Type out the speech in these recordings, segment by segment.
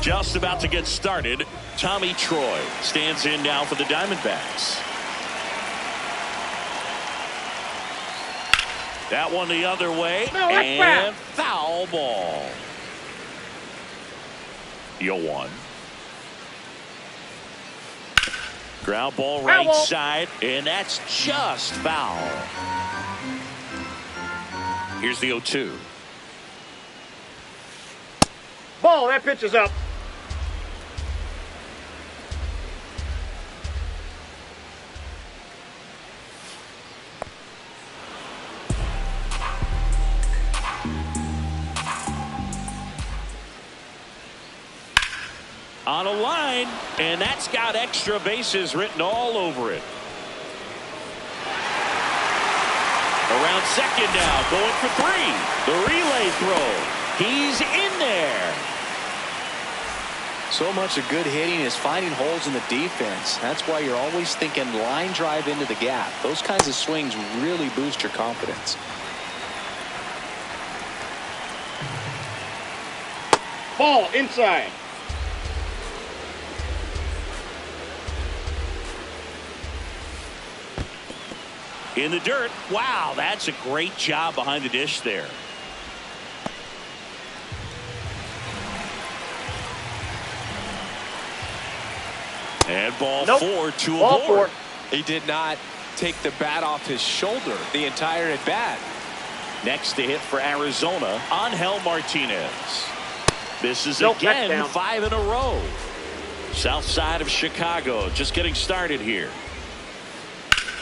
Just about to get started. Tommy Troy stands in now for the Diamondbacks. That one the other way, and foul ball. 0-1. Ground ball right side, and that's just foul. Here's the 0-2. Ball, that pitch is up. On a line, and that's got extra bases written all over it. Around second now, going for 3. The relay throw. He's in there. So much of good hitting is finding holes in the defense. That's why you're always thinking line drive into the gap. Those kinds of swings really boost your confidence. Ball inside. In the dirt. Wow, that's a great job behind the dish there. And ball 4 to a board. He did not take the bat off his shoulder the entire at bat. Next to hit for Arizona, Angel Martinez. This is Nope, again 5 in a row. South side of Chicago just getting started here.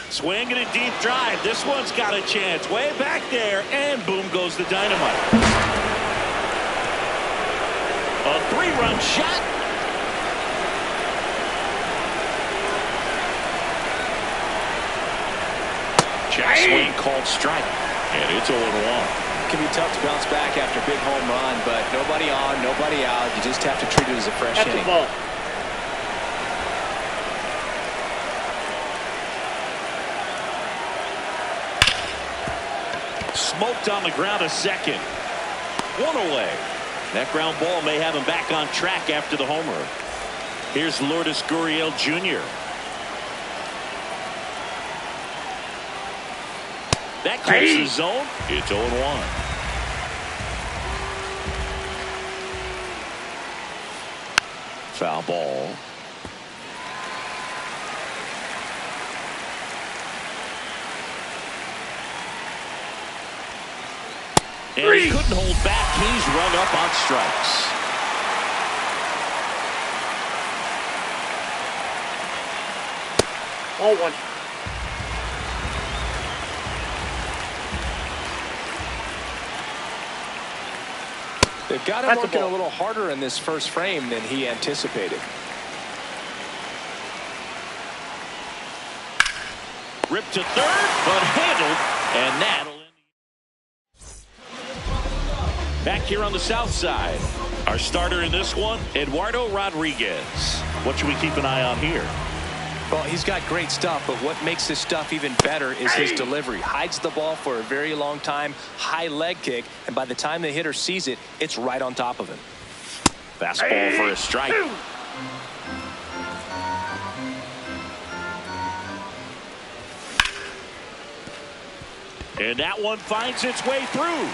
Swing and a deep drive. This one's got a chance way back there, and boom goes the dynamite. A 3-run shot. Check swing called strike, and it's 0-1. It can be tough to bounce back after a big home run, but nobody on, nobody out. You just have to treat it as a fresh inning. That's a ball. Smoked on the ground a second. 1 away. That ground ball may have him back on track after the homer. Here's Lourdes Gurriel Jr. That clears the zone. It's 0-1. Foul ball. And he couldn't hold back. He's run up on strikes. Ball 1. They've got him working a little harder in this first frame than he anticipated. Ripped to third, but handled, and that'll end. Back here on the south side, our starter in this one, Eduardo Rodriguez. What should we keep an eye on here? Well, he's got great stuff, but what makes his stuff even better is his delivery. Hides the ball for a very long time, high leg kick, and by the time the hitter sees it, it's right on top of him. Fastball for a strike. And that one finds its way through.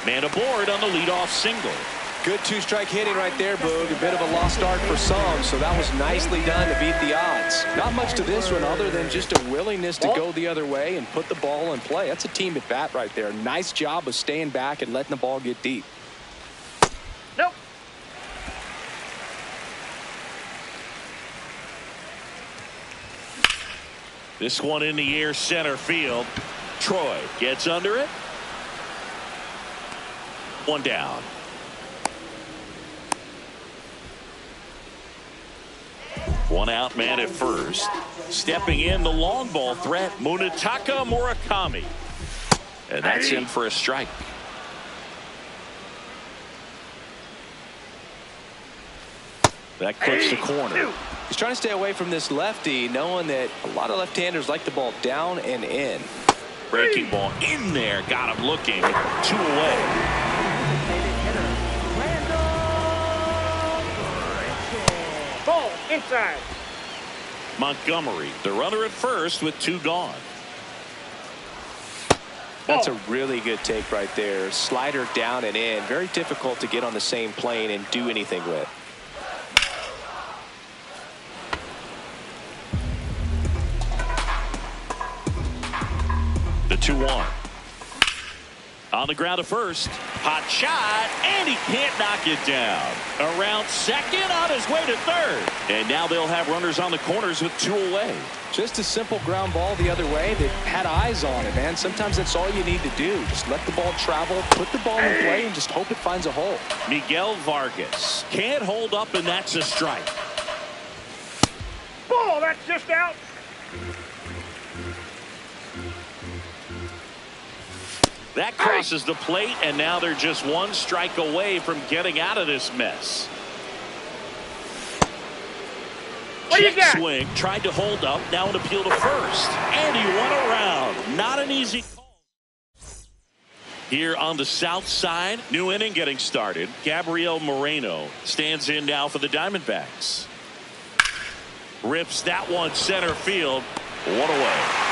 Man aboard on the leadoff single. Good 2-strike hitting right there, Boog. A bit of a lost start for some, so that was nicely done to beat the odds. Not much to this one other than just a willingness to go the other way and put the ball in play. That's a team at bat right there. Nice job of staying back and letting the ball get deep. Nope. This one in the air center field. Troy gets under it. One down. One out man at first. Stepping in the long ball threat, Munetaka Murakami. And that's in for a strike. That clips the corner. He's trying to stay away from this lefty, knowing that a lot of left-handers like the ball down and in. Breaking ball in there, got him looking. 2 away. inside. Montgomery, the runner at first with 2 gone. That's a really good take right there. Slider down and in. Very difficult to get on the same plane and do anything with. The 2-1. On the ground to first. Hot shot, and he can't knock it down. Around second, on his way to third. And now they'll have runners on the corners with 2 away. Just a simple ground ball the other way. They've had eyes on it, man. Sometimes that's all you need to do. Just let the ball travel, put the ball in play, and just hope it finds a hole. Miguel Vargas can't hold up, and that's a strike. Ball, that's just out. That crosses the plate, and now they're just 1 strike away from getting out of this mess. What do you got? Swing, tried to hold up, now an appeal to first. And he went around. Not an easy call. Here on the south side, new inning getting started. Gabriel Moreno stands in now for the Diamondbacks. Rips that one center field. 1 away.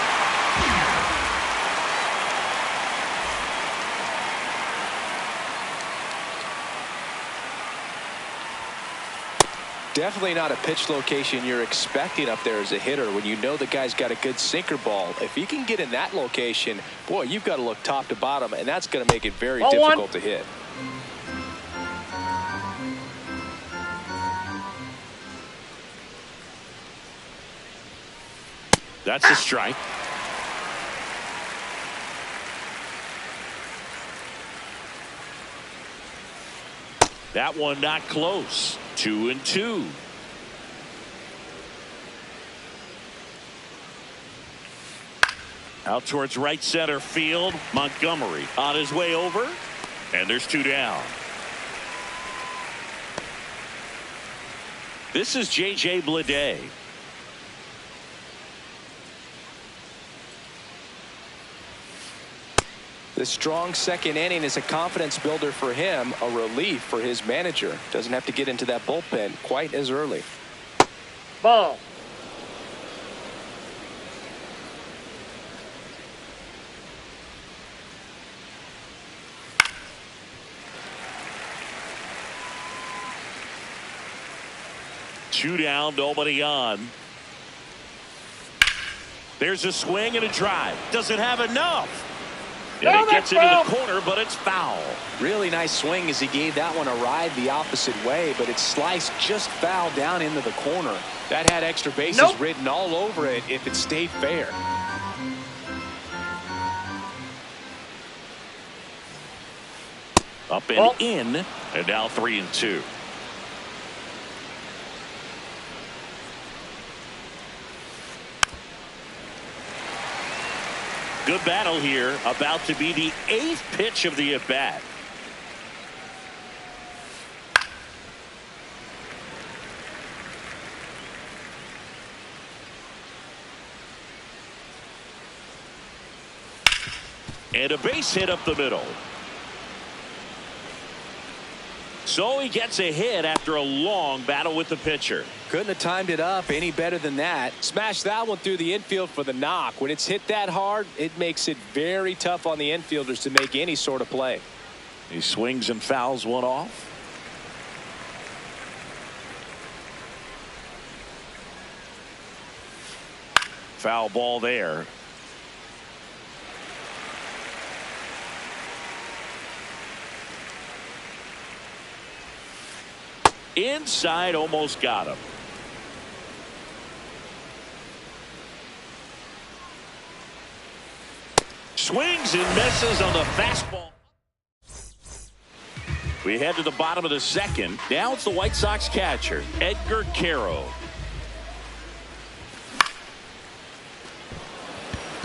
Definitely not a pitch location you're expecting up there as a hitter when you know the guy's got a good sinker ball. If he can get in that location, boy, you've got to look top to bottom, and that's going to make it very difficult to hit. That's a strike. That one not close. 2-2. Out towards right center field. Montgomery on his way over. And there's 2 down. This is J.J. Bleday. The strong second inning is a confidence builder for him, a relief for his manager. Doesn't have to get into that bullpen quite as early. Ball. Two down, nobody on. There's a swing and a drive. Doesn't have enough. And it gets into the corner, but it's foul. Really nice swing as he gave that one a ride the opposite way, but it sliced just foul down into the corner. That had extra bases written all over it if it stayed fair. Up and in, and now 3-2. Good battle here, about to be the 8th pitch of the at-bat. And a base hit up the middle. So he gets a hit after a long battle with the pitcher. Couldn't have timed it up any better than that. Smashed that one through the infield for the knock. When it's hit that hard, it makes it very tough on the infielders to make any sort of play. He swings and fouls one off. Foul ball there. Inside, almost got him. Swings and misses on the fastball. We head to the bottom of the second. Now it's the White Sox catcher, Edgar Quero.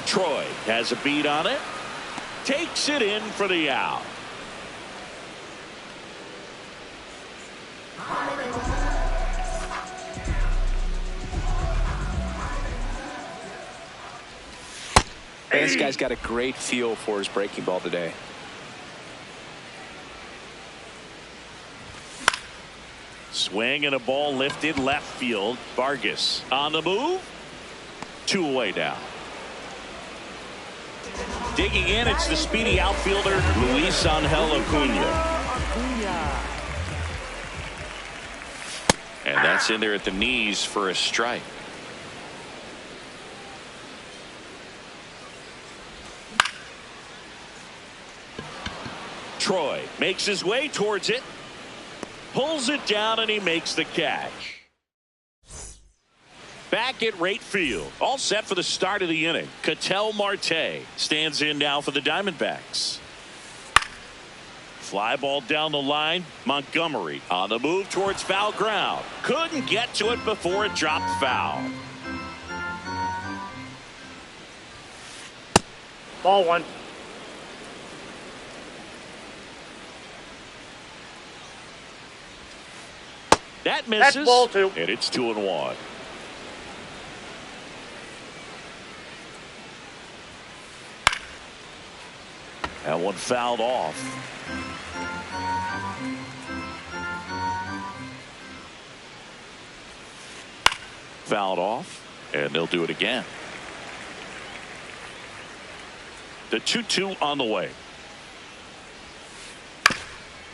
Troy has a beat on it. Takes it in for the out. This guy's got a great feel for his breaking ball today. Swing and a ball lifted left field. Vargas on the move. 2 away now. Digging in, it's the speedy outfielder Luis Angel Acuna. And that's in there at the knees for a strike. Troy makes his way towards it. Pulls it down and he makes the catch. Back at right field. All set for the start of the inning. Ketel Marte stands in now for the Diamondbacks. Fly ball down the line. Montgomery on the move towards foul ground. Couldn't get to it before it dropped foul. Ball 1. That misses. That's ball 2. And it's 2-1. That one fouled off. Fouled off, and they'll do it again. The 2-2 on the way.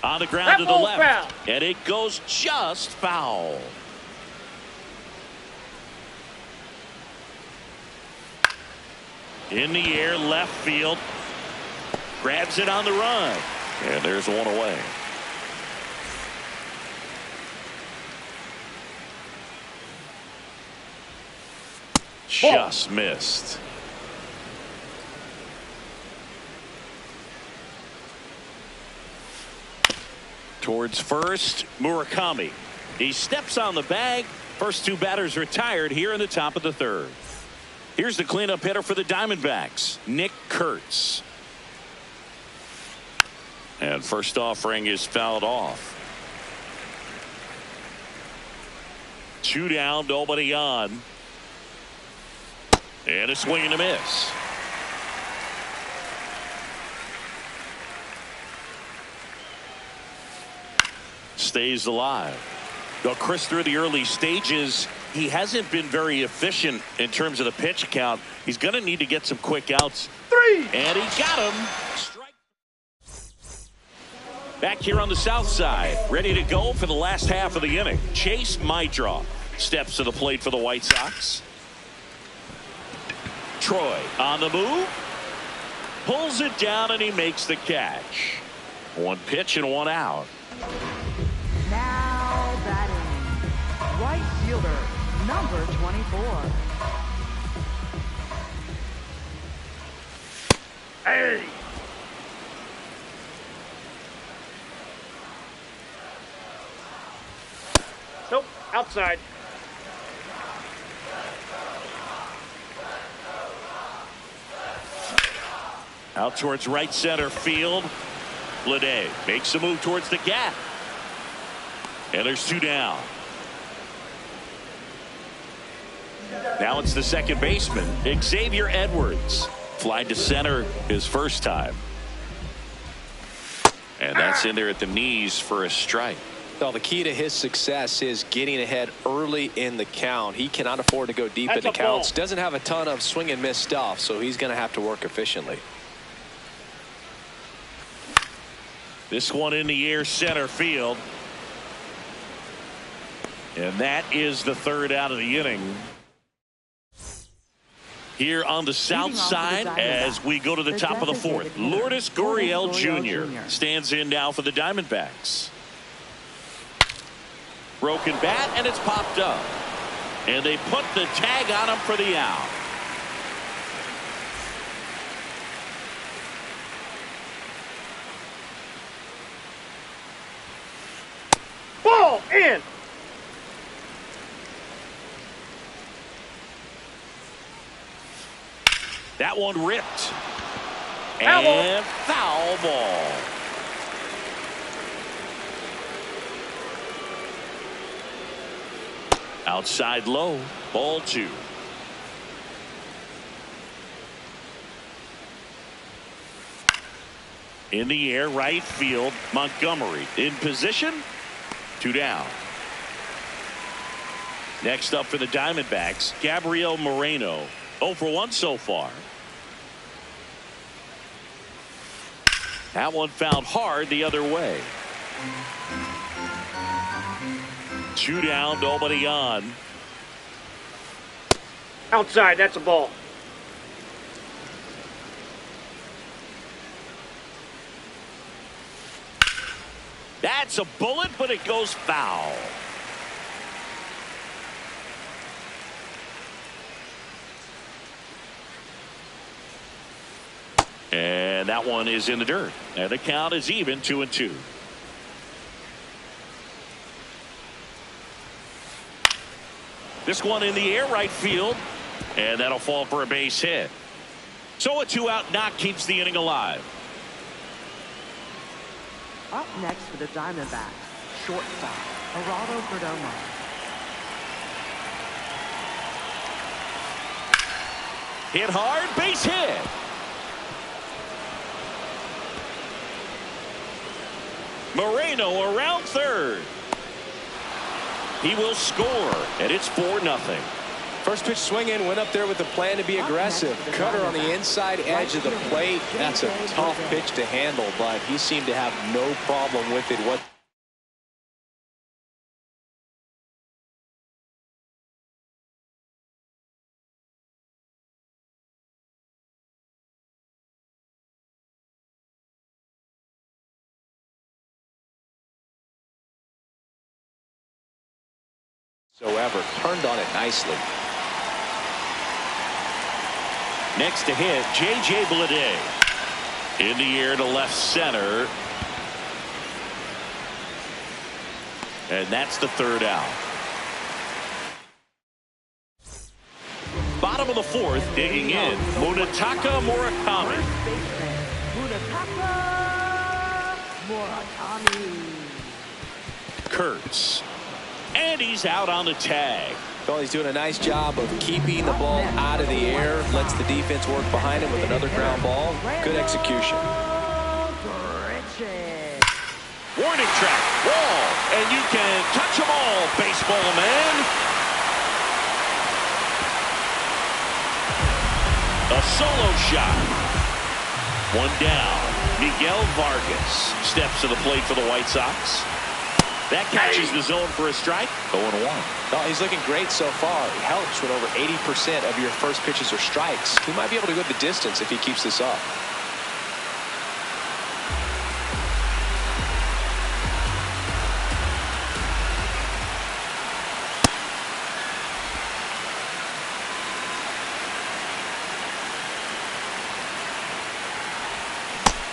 On the ground that to the left. Foul. And it goes just foul. In the air, left field. Grabs it on the run. And there's one away. Just missed. Towards first, Murakami. He steps on the bag. First 2 batters retired here in the top of the 3rd. Here's the cleanup hitter for the Diamondbacks, Nick Kurtz. And first offering is fouled off. 2 down, nobody on. And a swing and a miss. Stays alive. Well, Chris, through the early stages, he hasn't been very efficient in terms of the pitch count. He's going to need to get some quick outs. 3. And he got him. Strike. Back here on the south side, ready to go for the last half of the inning. Chase Maidra steps to the plate for the White Sox. Troy on the move. Pulls it down and he makes the catch. 1 pitch and 1 out. Now batting, right fielder, number 24. Hey. Nope. Outside. Out towards right center field. Bleday makes a move towards the gap. And there's 2 down. Now it's the second baseman, Xavier Edwards. Fly to center his first time. And that's in there at the knees for a strike. Well, the key to his success is getting ahead early in the count. He cannot afford to go deep in the counts. Doesn't have a ton of swing and miss stuff, so he's going to have to work efficiently. This one in the air, center field. And that is the 3rd out of the inning. Here on the south side as we go to the top of the 4th. Lourdes Gurriel Jr. stands in now for the Diamondbacks. Broken bat and it's popped up. And they put the tag on him for the out. Ball in. That one ripped. And foul ball. Outside low. Ball 2. In the air, right field. Montgomery in position. 2 down. Next up for the Diamondbacks, Gabriel Moreno. 0 for 1 so far. That one fouled hard the other way. 2 down, nobody on. Outside, that's a ball. That's a bullet, but it goes foul. And that one is in the dirt. And the count is even, 2-2. This one in the air right field. And that'll fall for a base hit. So a 2-out knock keeps the inning alive. Up next for the Diamondbacks, shortstop, Gerardo Perdomo. Hit hard, base hit. Moreno around third. He will score, and it's 4-0. First pitch swing in, went up there with the plan to be aggressive. Cutter on the inside edge of the plate. That's a tough pitch to handle, but he seemed to have no problem with it. Whatsoever. Turned on it nicely. Next to hit, J.J. Bleday. In the air to left center. And that's the 3rd out. Bottom of the 4th, digging in, Munetaka Murakami. Munetaka Murakami. Kurtz. And he's out on the tag. Well, he's doing a nice job of keeping the ball out of the air. Lets the defense work behind him with another ground ball. Good execution. Warning track, wall, and you can touch them all, baseball man. A solo shot. 1 down. Miguel Vargas steps to the plate for the White Sox. That catches the zone for a strike. 0-1. Oh, he's looking great so far. It helps when over 80% of your first pitches are strikes. He might be able to go the distance if he keeps this up.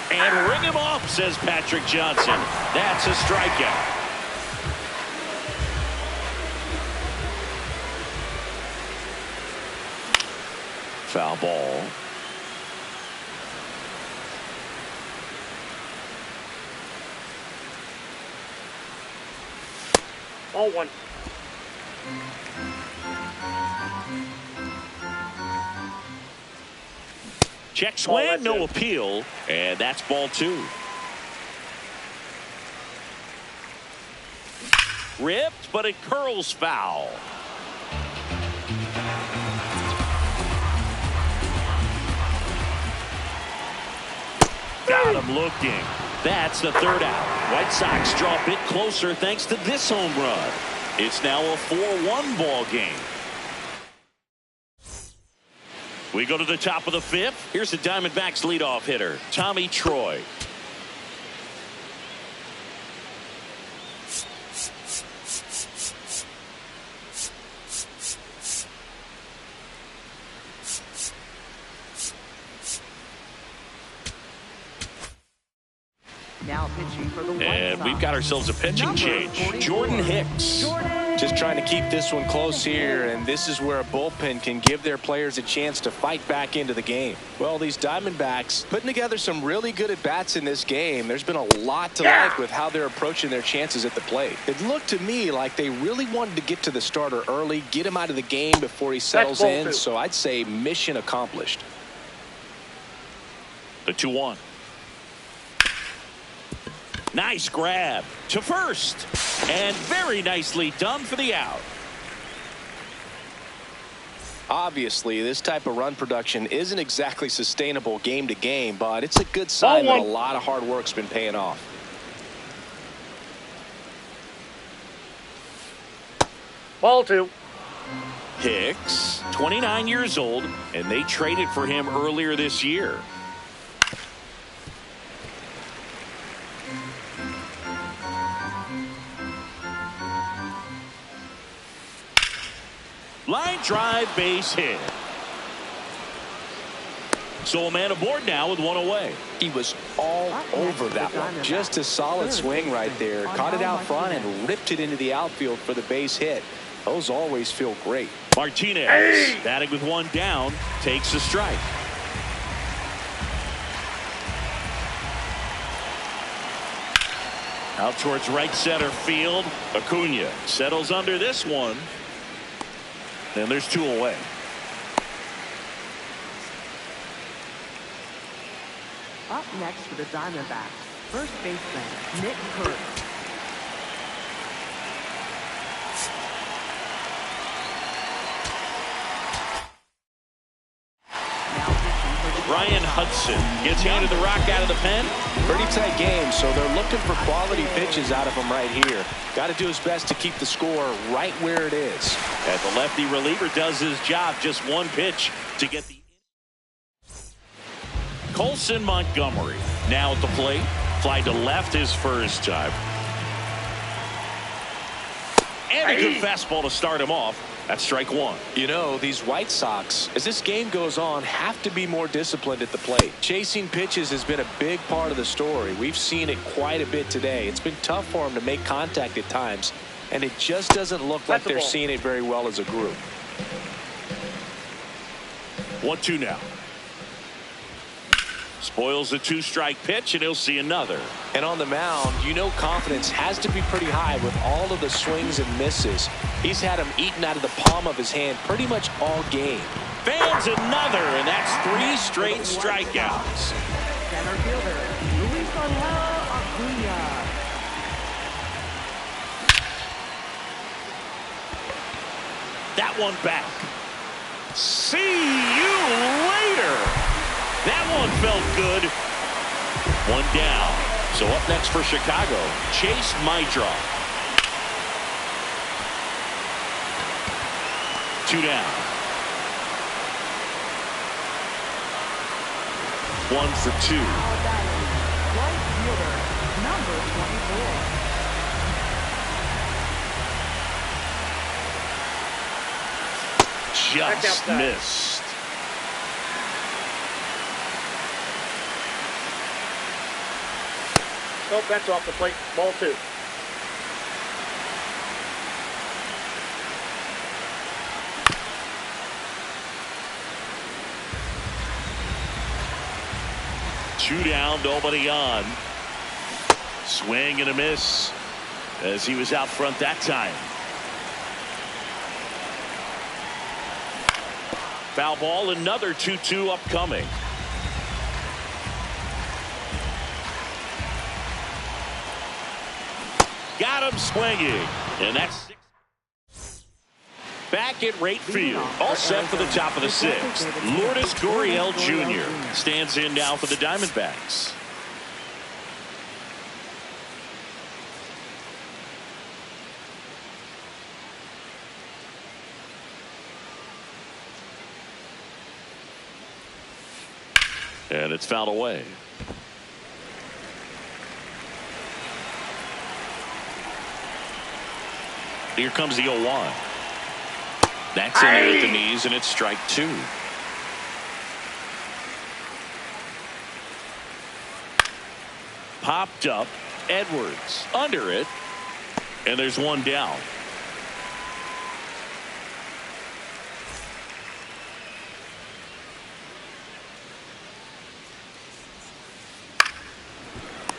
And ring him off, says Patrick Johnson. That's a strikeout. Foul ball. Ball 1. Check swing, no appeal, and that's ball 2. Ripped, but it curls foul. Got him looking. That's the 3rd out. White Sox draw a bit closer thanks to this home run. It's now a 4-1 ball game. We go to the top of the 5th. Here's the Diamondbacks leadoff hitter, Tommy Troy. Now pitching for the White And Sox. we've got ourselves a pitching change. Jordan Hicks. Just trying to keep this one close here, and this is where a bullpen can give their players a chance to fight back into the game. Well, these Diamondbacks putting together some really good at-bats in this game. There's been a lot to like with how they're approaching their chances at the plate. It looked to me like they really wanted to get to the starter early, get him out of the game before he settles in, so I'd say mission accomplished. The 2-1. Nice grab to first. And very nicely done for the out. Obviously, this type of run production isn't exactly sustainable game to game, but it's a good sign that a lot of hard work's been paying off. Ball 2. Hicks, 29 years old, and they traded for him earlier this year. Line drive, base hit. So a man aboard now with one away. He was all over that one. Just a solid swing right there. Caught it out front and ripped it into the outfield for the base hit. Those always feel great. Martinez, batting with one down, takes a strike. Out towards right center field. Acuna settles under this one. And there's two away. Up next for the Diamondbacks, first baseman Nick Kurtz. Ryan Hudson gets handed the rock out of the pen. Pretty tight game, so they're looking for quality pitches out of him right here. Got to do his best to keep the score right where it is. And the lefty reliever does his job. Just one pitch to get the... Colson Montgomery now at the plate. Fly to left his first time. And a good fastball to start him off. That's strike one. You know, these White Sox, as this game goes on, have to be more disciplined at the plate. Chasing pitches has been a big part of the story. We've seen it quite a bit today. It's been tough for them to make contact at times, and it just doesn't look like they're seeing it very well as a group. 1-2 now. Spoils a two-strike pitch, and he'll see another. And on the mound, you know confidence has to be pretty high with all of the swings and misses. He's had them eaten out of the palm of his hand pretty much all game. Fans another, and that's 3 straight strikeouts. Center fielder Luis Acuna. That one back. See you later. That one felt good. One down. So up next for Chicago, Chase Meidroff. 2 down. 1 for 2. Right fielder, number 24. Just missed. Nope, that's off the plate. Ball 2. Two down, nobody on. Swing and a miss as he was out front that time. Foul ball, another 2-2 upcoming. Got him swinging, and that's 6. Back at right field, all set for the top of the 6th. Lourdes Gurriel Jr. stands in now for the Diamondbacks. And it's fouled away. Here comes the 0-1. That's in there at the knees, and it's strike 2. Popped up. Edwards under it. And there's one down.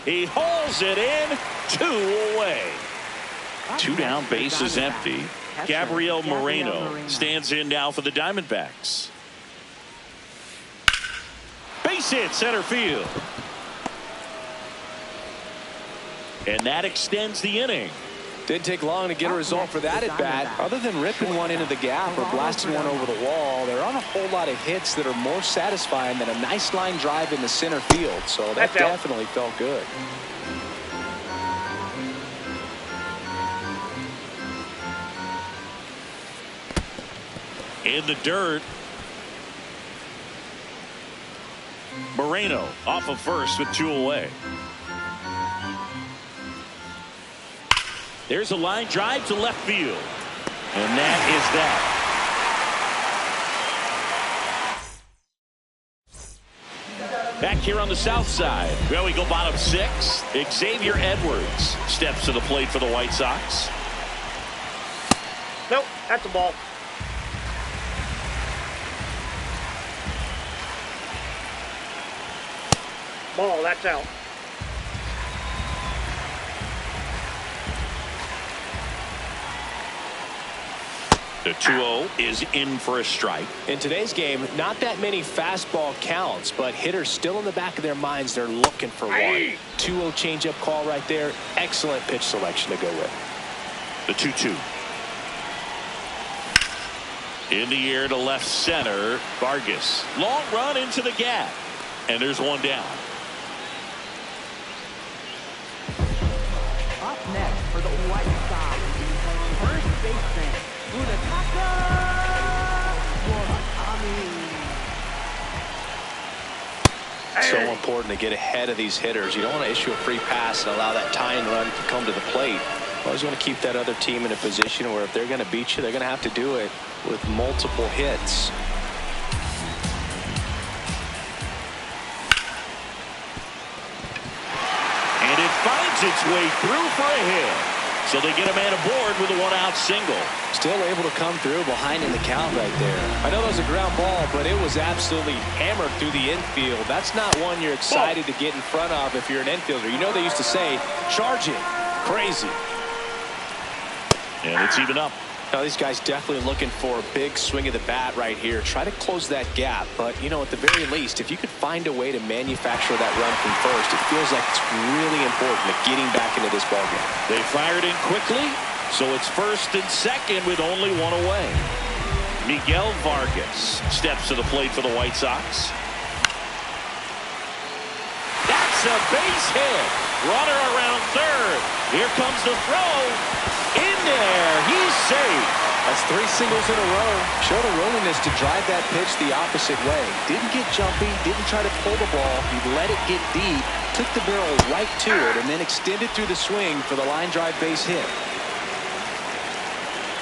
He hauls it in. 2 away. 2 down, base is empty. Gabriel Moreno stands in now for the Diamondbacks. Base hit center field. And that extends the inning. Didn't take long to get a result for that at bat. Other than ripping one into the gap or blasting one over the wall, there aren't a whole lot of hits that are more satisfying than a nice line drive in the center field. So that definitely felt good. In the dirt. Moreno off of first with 2 away. There's a line drive to left field. And that is that. Back here on the south side. Well, we go bottom 6. Xavier Edwards steps to the plate for the White Sox. Nope, that's a ball. Ball, that's out. The 2-0 is in for a strike. In today's game, not that many fastball counts, but hitters still in the back of their minds, they're looking for one. 2-0 changeup call right there. Excellent pitch selection to go with. The 2-2. In the air to left center. Vargas. Long run into the gap. And there's one down. Up next for the White Sox, first baseman, Munetaka Murakami. So important to get ahead of these hitters. You don't want to issue a free pass and allow that tying run to come to the plate. You always want to keep that other team in a position where if they're going to beat you, they're going to have to do it with multiple hits. And it finds its way through for a hit. So they get a man aboard with a 1-out single. Still able to come through behind in the count right there. I know that was a ground ball, but it was absolutely hammered through the infield. That's not one you're excited to get in front of if you're an infielder. You know they used to say, charge it. Crazy. And it's even up. Now these guys definitely looking for a big swing of the bat right here. Try to close that gap. But, you know, at the very least, if you could find a way to manufacture that run from first, it feels like it's really important to getting back into this ballgame. They fired in quickly, so it's first and second with only 1 away. Miguel Vargas steps to the plate for the White Sox. That's a base hit. Runner around third. Here comes the throw. In there. He's safe. That's 3 singles in a row. Showed a willingness to drive that pitch the opposite way. Didn't get jumpy. Didn't try to pull the ball. He let it get deep. Took the barrel right to it and then extended through the swing for the line drive base hit.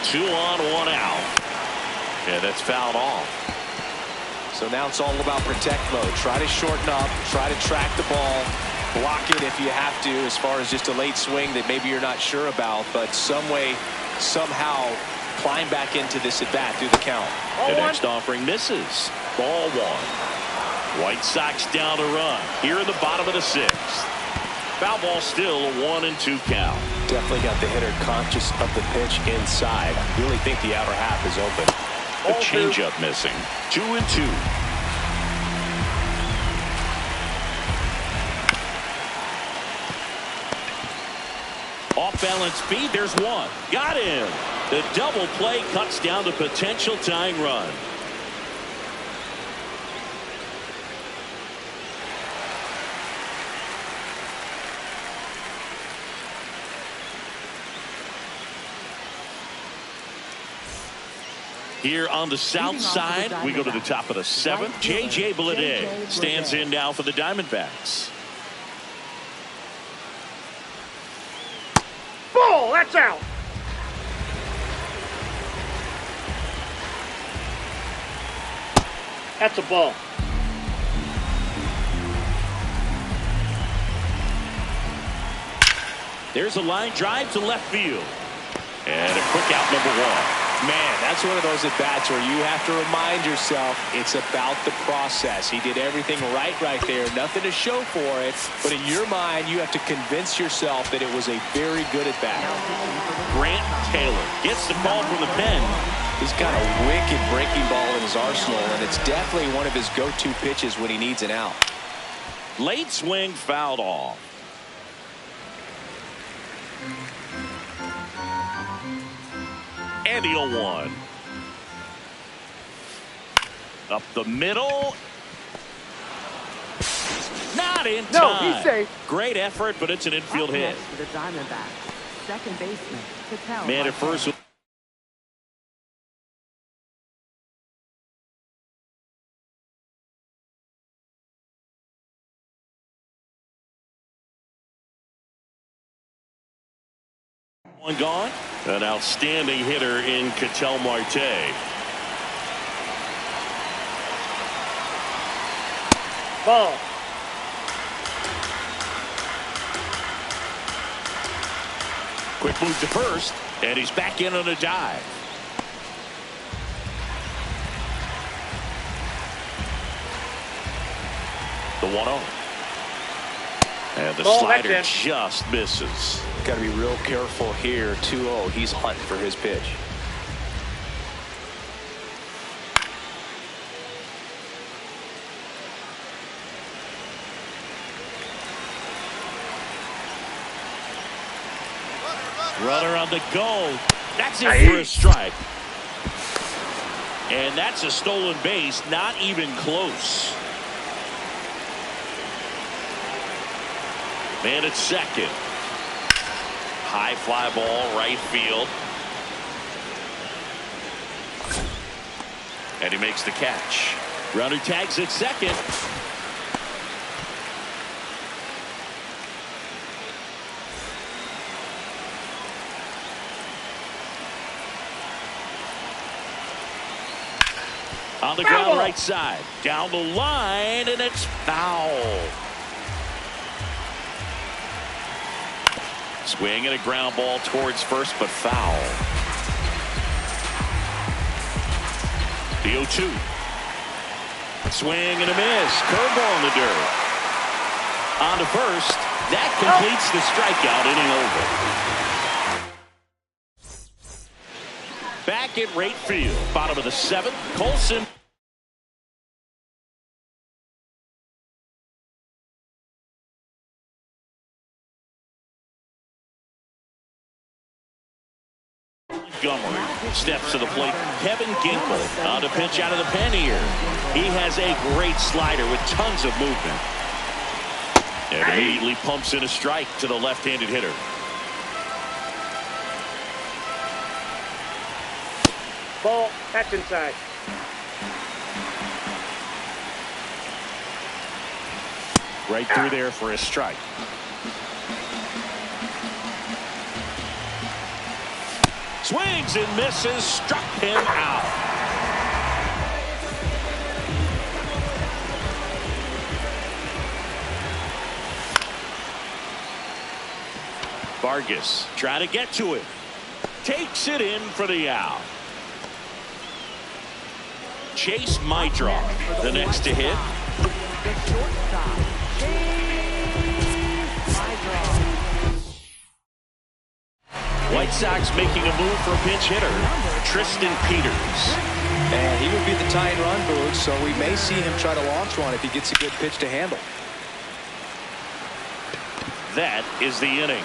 2 on, 1 out. Yeah, that's fouled off. So now it's all about protect mode. Try to shorten up. Try to track the ball. Block it if you have to, as far as just a late swing that maybe you're not sure about, but some way, somehow climb back into this at bat through the count. The next offering misses. Ball 1. White Sox down to run here in the bottom of the 6th. Foul ball still, a 1-2 count. Definitely got the hitter conscious of the pitch inside. I really think the outer half is open. The changeup missing. 2-2. Off-balance speed, there's one. Got him. The double play cuts down the potential tying run. Here on the south side, we go to the top of the 7th. J.J. Bleday stands in now for the Diamondbacks. Ball, that's out. That's a ball. There's a line drive to left field. And a quick out, number 1. Man, that's one of those at-bats where you have to remind yourself it's about the process. He did everything right there. Nothing to show for it. But in your mind, you have to convince yourself that it was a very good at-bat. Grant Taylor gets the ball from the pen. He's got a wicked breaking ball in his arsenal, and it's definitely one of his go-to pitches when he needs an out. Late swing fouled off. And he'll one. Up the middle. Not in time. No, he's safe. Great effort, but it's an infield Up hit. next for the Diamondbacks, second baseman, Ketel Man at Marte. first with one gone. An outstanding hitter in Ketel Marte. Ball. Quick move to first, and he's back in on a dive. The 1-0. And the Ball, slider that's in. just misses. Got to be real careful here. 2-0. He's hunting for his pitch. Runner on the go. That's it for a strike. And that's a stolen base, not even close. Man at second. High fly ball, right field. And he makes the catch. Runner tags at second. On the ground, right side. Down the line, and it's foul. Swing and a ground ball towards first, but foul. The 0-2. Swing and a miss. Curveball in the dirt. On to first. That completes the strikeout, inning over. Back at right field. Bottom of the seventh. Colson. Montgomery steps to the plate. Kevin Ginkel on a pitch out of the pen here. He has a great slider with tons of movement. And immediately pumps in a strike to the left-handed hitter. Ball. That's inside. Right through there for a strike. Swings and misses. Struck him out. Vargas trying to get to it. Takes it in for the out. Chase Maidroff, the next to hit. The shortstop, Chase Maidroff. White Sox making a move for a pinch hitter, Tristan Peters. And he would be the tying run, Boog, so we may see him try to launch one if he gets a good pitch to handle. That is the inning.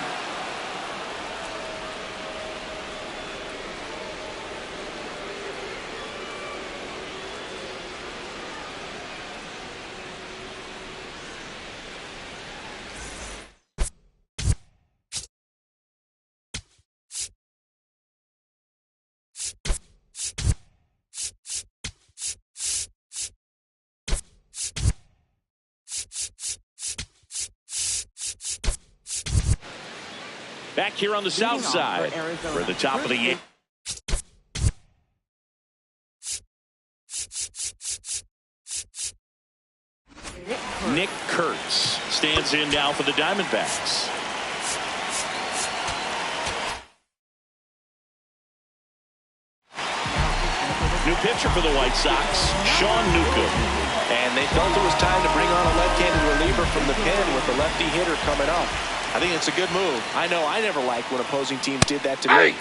Back here on the south side for the top of the eighth. Nick Kurtz stands in now for the Diamondbacks. New pitcher for the White Sox, Sean Newcomb. And they felt it was time to bring on a left-handed reliever from the pen with the lefty hitter coming up. I think it's a good move. I know I never liked when opposing teams did that to me.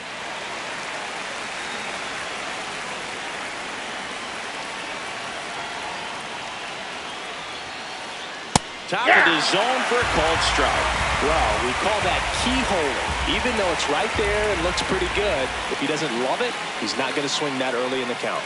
Top of the zone for a called strike. Well, we call that keyhole. Even though it's right there and looks pretty good, if he doesn't love it, he's not going to swing that early in the count.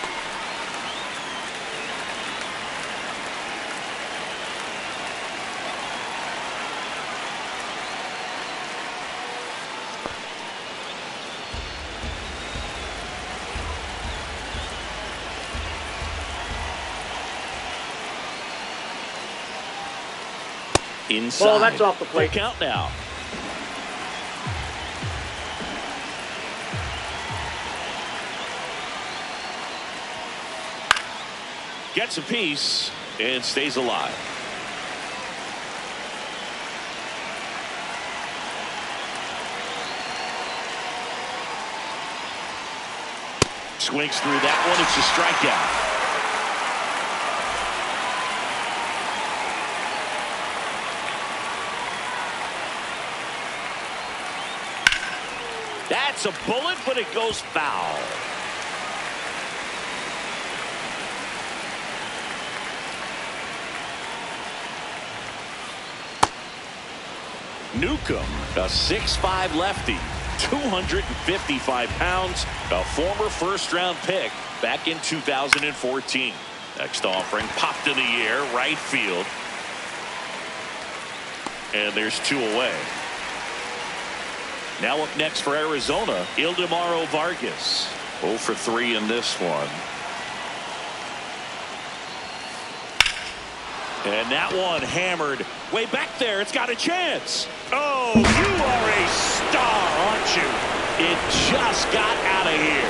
Inside. Ball, that's off the plate. Full count now. Gets a piece and stays alive. Swings through that one. It's a strikeout. That's a bullet, but it goes foul. Newcomb, a 6'5" lefty, 255 pounds, a former first-round pick back in 2014. Next offering popped in the air, right field. And there's 2 away. Now up next for Arizona, Ildemaro Vargas. 0 for 3 in this one. And that one hammered way back there. It's got a chance. Oh, you are a star, aren't you? It just got out of here.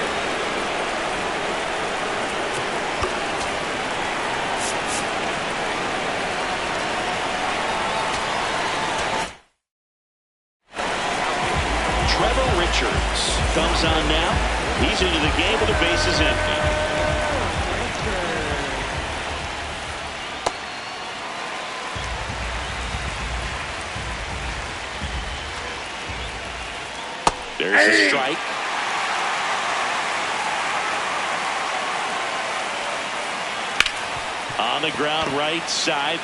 Trevor Richards comes on now. He's into the game with the bases empty. There's a strike. On the ground, right side.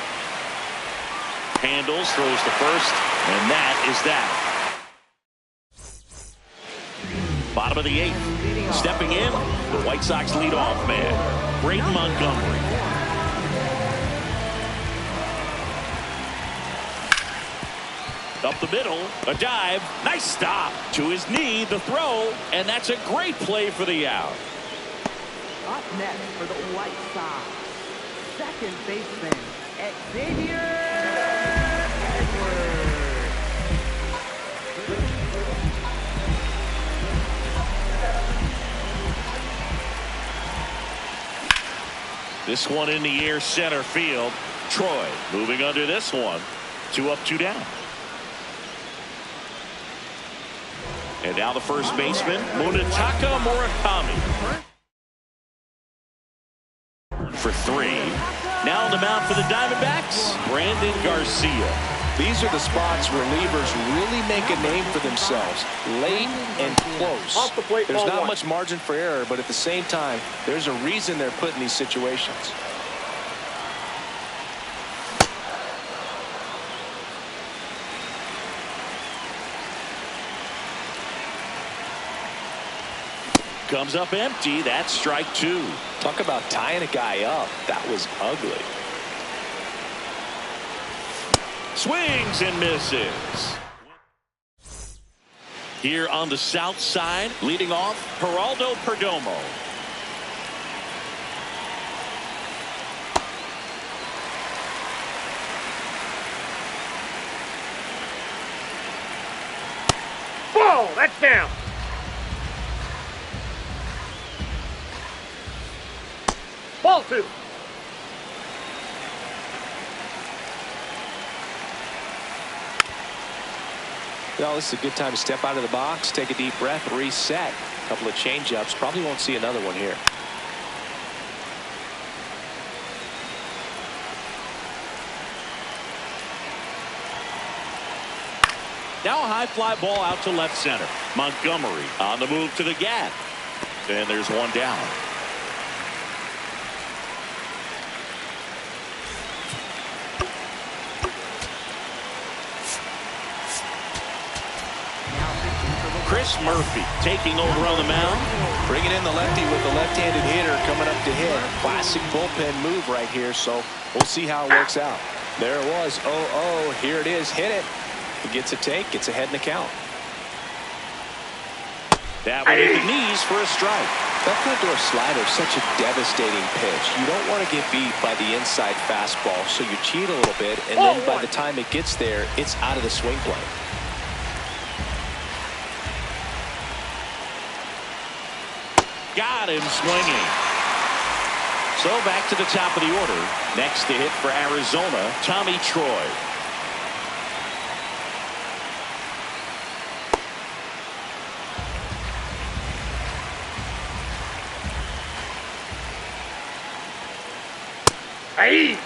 Handles, throws to first, and that is that. Bottom of the 8th. Stepping in, the White Sox leadoff man, Braden Montgomery. Up the middle, a dive, nice stop. To his knee, the throw, and that's a great play for the out. Up next for the White Sox, second baseman, Xavier Edwards. This one in the air, center field. Troy moving under this one. 2 up, 2 down. And now the first baseman, Munetaka Murakami. For 3. Now on the mound for the Diamondbacks, Brandon Garcia. These are the spots relievers really make a name for themselves. Late and close. Off the plate, There's ball not 1. much margin for error, but at the same time, there's a reason they're put in these situations. Comes up empty. That's strike 2. Talk about tying a guy up. That was ugly. Swings and misses. Here on the south side, leading off, Geraldo Perdomo. Ball, that's down. Ball 2. Well, this is a good time to step out of the box, take a deep breath, reset. A couple of change-ups. Probably won't see another one here. Now a high fly ball out to left center. Montgomery on the move to the gap. And there's one down. Chris Murphy taking over on the mound. Bringing in the lefty with the left-handed hitter coming up to hit. Classic bullpen move right here, so we'll see how it works out. There it was. 0-0. Here it is. Hit it. He gets a take. Gets ahead in the count. That one hit the knees for a strike. That front door slider is such a devastating pitch. You don't want to get beat by the inside fastball, so you cheat a little bit, and then by the time it gets there, it's out of the swing plane. Got him swinging. So back to the top of the order. Next to hit for Arizona, Tommy Troy. Hey!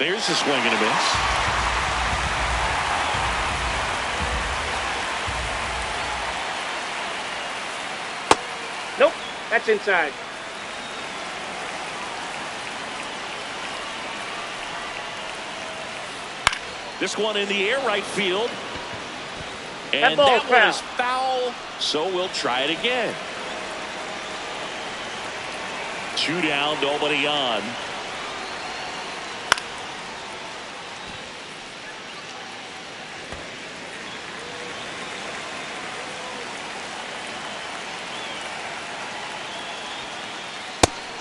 There's a swing and a miss. Nope, that's inside. This one in the air right field. That And ball's that one is foul, so we'll try it again. 2 down, nobody on.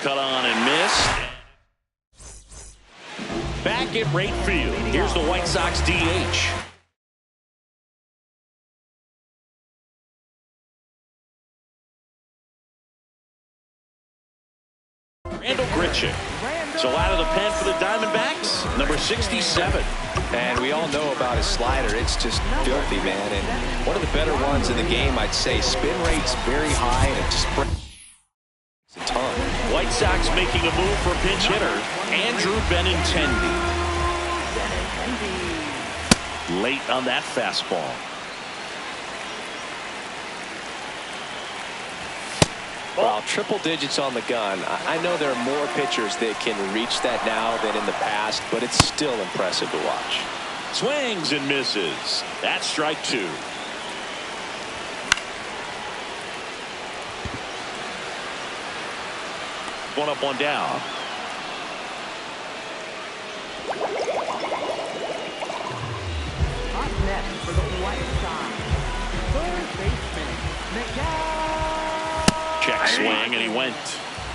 Cut on and missed. Back at right field. Here's the White Sox DH. Randall Grichuk. So out of the pen for the Diamondbacks, number 67. And we all know about his slider. It's just filthy, man. And one of the better ones in the game, I'd say. Spin rate's very high, and it just breaks a ton. White Sox making a move for pinch hitter Andrew Benintendi. Late on that fastball. Well, triple digits on the gun. I know there are more pitchers that can reach that now than in the past, but it's still impressive to watch. Swings and misses. That's strike 2. One up, one down. Up next for the White Sox, third baseman, Miguel. Check swing, and he went.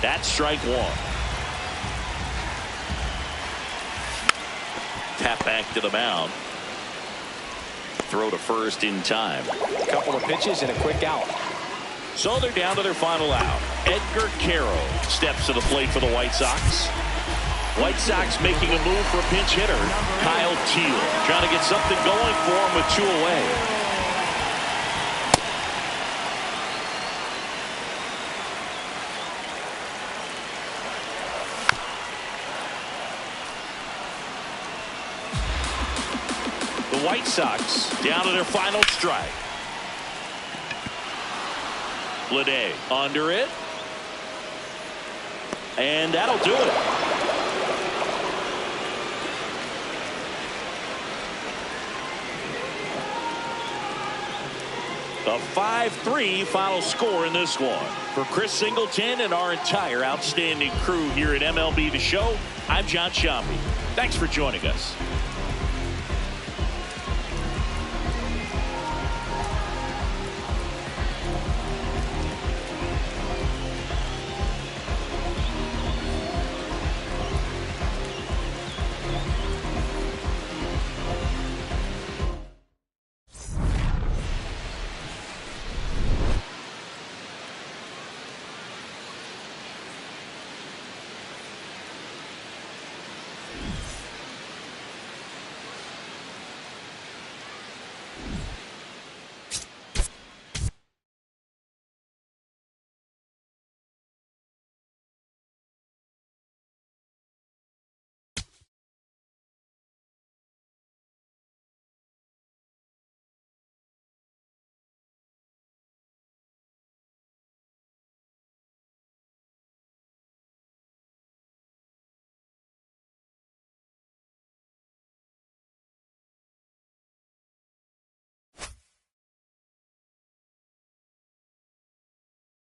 That's strike 1. Tap back to the mound. Throw to first in time. A couple of pitches and a quick out. So they're down to their final out. Edgar Quero steps to the plate for the White Sox. White Sox making a move for a pinch hitter, Kyle Teel, trying to get something going for him with 2 away. The White Sox down to their final strike. Bleday under it. And that'll do it. A 5-3 final score in this one. For Chris Singleton and our entire outstanding crew here at MLB The Show, I'm John Sciambi. Thanks for joining us.